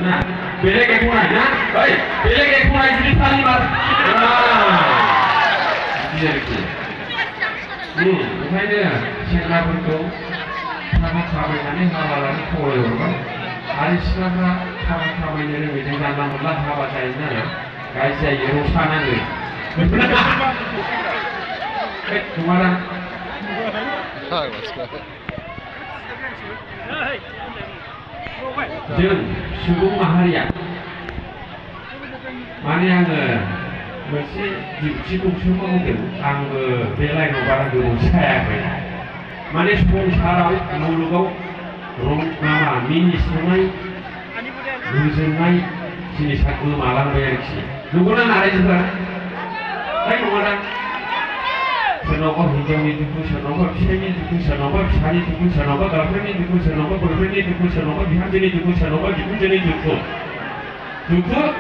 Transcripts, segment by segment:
Nah, beleg ekunai, nah, baik, beleg ekunai jadi kalimat. Jadi, ओंखायनो सेंग्राफोरखौ थाखा खामायनानै हाबा लानो खावलायहरबाय आरो सिख्लाफ्रा थाखा खामायनो रोङैजों जानला मोनला हाबा जायो नालाय गाज्रि जायो रसा नाङो नङाना जों सुबुं माहारिया माने आङो मोनसे डिउटि गंसे मावदों आंबो बे लाइनाव बारा गोबाव जायाखै माने संसाराव मुलुगाव माबा मिनिस्लुनाय गोजोननाय जिनिसा गोमालांबाय आरोखि नंगौना नारायजोफ्रा नङाना सोरनावबा हिनजावनि दुखु सोरनावबा फिसायनि दुखु सोरनावबा फिसानि दुखु सोरनावबा गार्लफ्रेन्डनि दुखु सोरनावबा बयफ्रेन्डनि दुखु सोरनावबा बिहामजोनि दुखु सोरनावबा बिखुनजोनि दुखु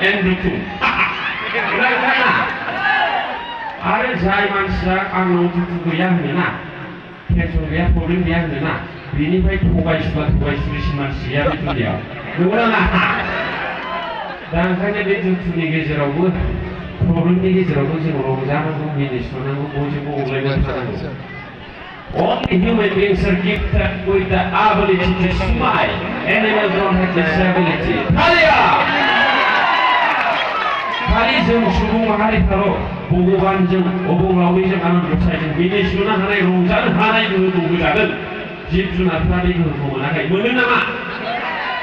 एन्ड दुखु आरो जाय मानसिया आंनाव दुखु गैया होनोना टेनसन गैया प्रब्लेम गैया होनोना बेनिफ्राय थगायसुलिसिन मानसिया बे दुनियाव नंगौना दा ओंखायनो बे दुखुनि गेजेरावबो प्रब्लेमनि गेजेरावबो जों रंजानांगौ मिनिस्लुनांगौ बयजोंबो अनलायनानै थानांगौ Only human beings are gifted with the ability to smile. Animals don't have this ability. खालि जों सुबुं माहारिफ्राल' भगबानजों अबंलावरिजों आनान गसाइजों मिनिस्लुनो हानाय रंजानो हानाय गोहोखौ होजादों जिब जुनारफ्रा बे गोहोखौ मोनाखै मोनो नामा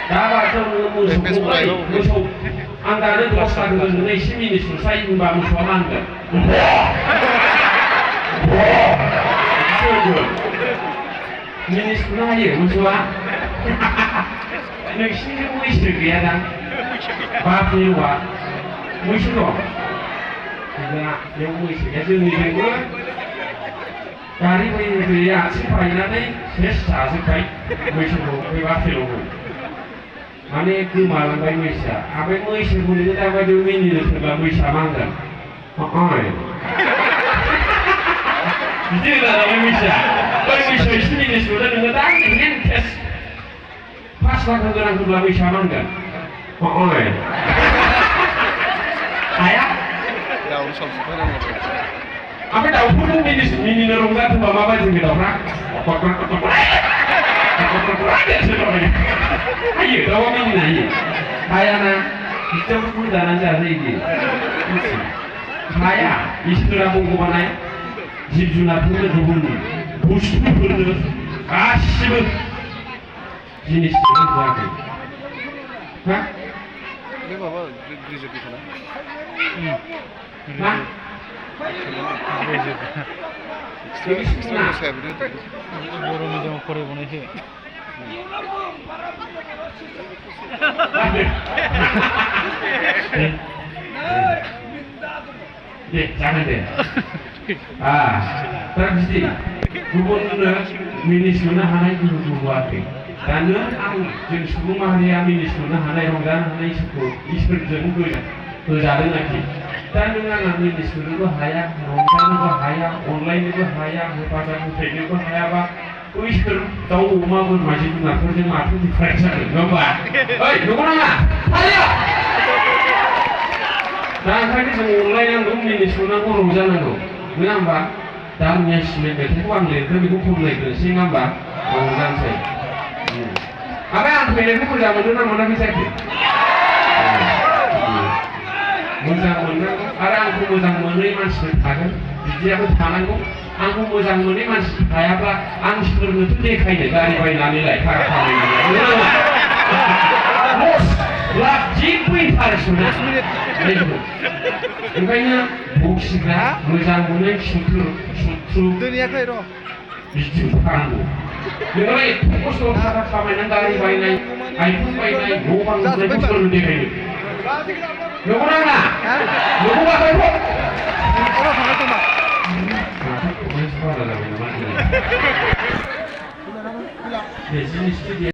दा बाथौ मोसौ आं दानो 10 लाख होगोन एसे मिनिस्लुसाय होनबा मोसौआ मा होनगोन मिनिस्लुनो हायो मोसौआ नोंसिनिजों मैसो गैयादां बाफेल'आ मैसो दं गैया बेयाव मैसो गैया जोंनिजोंबो गारि फैयै आथिं बायनानै सेस जाजोब्बाय मैसोखौ बे बाफेल'खौ माने गोमालांबाय मैसोआ ओमफ्राय मैसोखौ नोङो दाबायदियाव मिनिनो सोरबा मैसोआ मा होनगोन बिदि होननानै मैसोआ बै मैसोआ एसे मिनिस्लुदों नोङो दा हेन 5 लाख होगोन आं होनब्ला मैसोआ मा होनगोन हाया ओमफ्राय दाउफोरखौ मिनिनो रंजाथोंबा माबायदि होनगोन दाउफ्रा हायो दाउआ मिनिनो हायो हायाना बिदियावबो जानानै जाजायो हाया इसोरा भगबाना जिब जुनारफोरनो गुबुन बुस्थुफोरनो गासिबो जिनिसखौनो होआखै हा बे माबा ग्रेजुवेट मा बर' मिडियामाव फरायबावनायसो दे जागोन दे दा बिदि गुबुननो मिनिस्लुनो हानाय गोहोखौ होआखै दा नों आं जों सुबुं माहारिया मिनिस्लुनो हानाय रंजानो हानाय इसोरजों होजादों आरोखि दा नों आंहा मिनिस्लुनोबो हाया रंजानोबो हाया अनलायनोबो हाया हेफाजाब होफैनोबो हायाबा बैसोर दाउ अमा बोरमा जिब जुनारफोरजों माथो दिफारेन्स जागोन नङा होमबा ओइ नंगौ नाङा हाया दा ओंखायनो जों अनलायनांगौ मिनिस्लुनांगौ रंजानांगौ नङा होमबा दा आंनिया सिमेन्ट मेथाइखौ आं लिरदों बेखौ खनलायग्रोनोसै नङा होमबा रंजानोसै ओमफ्राय आं फैनायखौ मोजां मोनो ना मोनाखै जाखो मोजां मोननांगौ आरो आंखौ मोजां मोनै मानसिफोर थागोन बिदियाबो थानांगौ आंखौ मोजां मोनै मानसि थायाब्ला आं सोरनोथो देखायनो गारि बायनानैलाय थाखा खामायनानै जेबो इन्टारेस्टमोना ओंखायनो बखिग्रा मोजां मोनै सुथ्रु दोनैयाखै र' बिदि थानांगौ नोंलाय एथ' खस्थ' थाखा खामायनानै गारि बायनाय आइफोन बायनाय न' बां लुनायखौ सोरनो देखायनो नंगौ नाङा नंगौ बाथायखौ बे जिनिसखौ